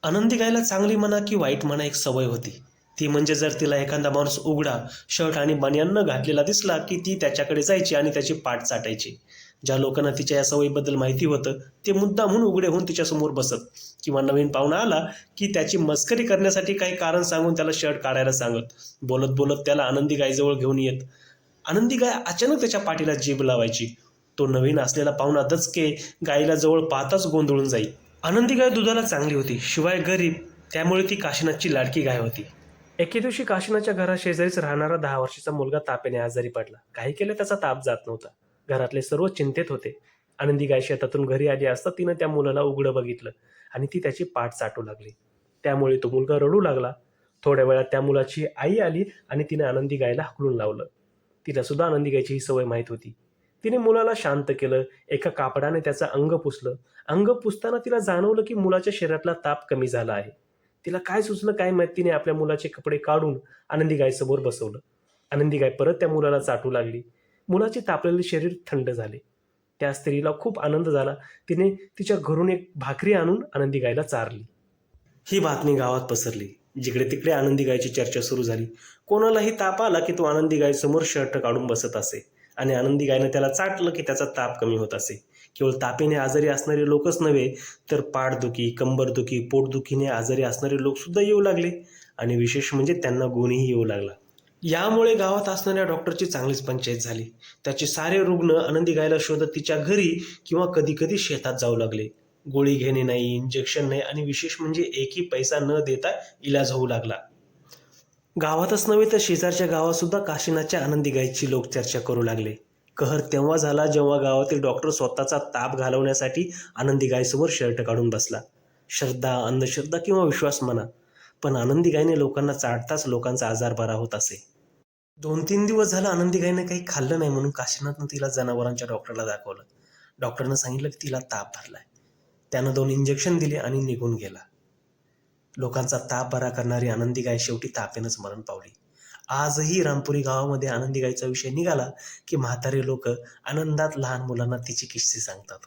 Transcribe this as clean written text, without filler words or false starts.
आनंदी गायला चांगली म्हणा की वाईट म्हणा एक सवय होती. ती म्हणजे जर तिला एखादा माणूस उघडा शर्ट आणि बनियान न घातलेला दिसला की ती त्याच्याकडे जायची आणि त्याची पाठ चाटायची. ज्या लोकांना तिच्या या सवयीबद्दल माहिती होतं ते मुद्दामहून उघडे होऊन तिच्यासमोर बसत किंवा नवीन पाहुणा आला की त्याची मस्करी करण्यासाठी काही कारण सांगून त्याला शर्ट काढायला सांगत. बोलत बोलत त्याला आनंदी गायीजवळ घेऊन येत. आनंदी गाय अचानक त्याच्या पाठीला जीभ लावायची. तो नवीन असलेला पाहुणा दचके गायीला जवळ पाहताच गोंधळून जाई. आनंदी गाय दुधाला चांगली होती, शिवाय गरीब, त्यामुळे ती काशीनाथची लाडकी गाय होती. एके दिवशी काशीनाथच्या घराशेजारीच राहणारा 10 वर्षाचा मुलगा तापेने आजारी पडला. काही केलं त्याचा ताप जात नव्हता. घरातले सर्व चिंतेत होते. आनंदी गाय शेतातून घरी आली असता तिनं त्या मुलाला उघडं बघितलं आणि ती त्याची पाठ चाटू लागली. त्यामुळे तो मुलगा रडू लागला. थोड्या वेळात त्या मुलाची आई आली आणि तिने आनंदी गायला हाकलून लावलं. तिला सुद्धा आनंदी गायची ही सवय माहीत होती. तिने मुलाला शांत केलं. एका कापडाने त्याचं अंग पुसलं. अंग पुसताना तिला जाणवलं की मुलाच्या शरीरातला ताप कमी झाला आहे. तिला काय सुचलं काय माहित, तिने आपल्या मुलाचे कपडे काढून आनंदी गायसमोर बसवलं. आनंदी गाय परत त्या मुलाला चाटू लागली. मुलाचे तापलेले शरीर थंड झाले. त्या स्त्रीला खूप आनंद झाला. तिने तिच्या घरून एक भाकरी आणून आनंदी गायला चारली. ही बातमी गावात पसरली. जिकडे तिकडे आनंदी गायची चर्चा सुरू झाली. कोणालाही ताप आला की तो आनंदी गायसमोर शर्ट काढून बसत असे आणि आनंदी गायनं त्याला चाटलं की त्याचा ताप कमी होत असे. केवळ तापेने आजारी असणारे लोकच नव्हे तर पाठदुखी, कंबरदुखी, पोटदुखीने आजारी असणारे लोक सुद्धा येऊ लागले आणि विशेष म्हणजे त्यांना गुणही येऊ लागला. यामुळे गावात असणाऱ्या डॉक्टरची चांगलीच पंचायत झाली. त्याचे सारे रुग्ण आनंदी गायला शोधत तिच्या घरी किंवा कधी कधी शेतात जाऊ लागले. गोळी घेणे नाही, इंजेक्शन नाही आणि विशेष म्हणजे एकही पैसा न देता इलाज होऊ लागला. गावातच नव्हे तर शेजारच्या गावात सुद्धा काशीनाथच्या आनंदी गायीची लोक चर्चा करू लागले. कहर तेव्हा झाला जेव्हा गावातील डॉक्टर स्वतःचा ताप घालवण्यासाठी आनंदी गायीसमोर शर्ट काढून बसला. श्रद्धा, अंधश्रद्धा किंवा विश्वास म्हणा, पण आनंदी गायीने लोकांना चाटताच लोकांचा आजार बरा होत असे. 2-3 दिवस झालं आनंदी गायीने काही खाल्लं नाही म्हणून काशीनाथनं तिला जनावरांच्या डॉक्टरला दाखवलं. डॉक्टरनं सांगितलं की तिला ताप भरलाय. त्यानं 2 इंजेक्शन दिले आणि निघून गेला. लोकांचा ताप बरा करणारी आनंदी गाय शेवटी तापेनंच मरण पावली. आजही रामपुरी गावामध्ये आनंदी गायीचा विषय निघाला की म्हातारे लोक आनंदात लहान मुलांना तिचे किस्से सांगतात.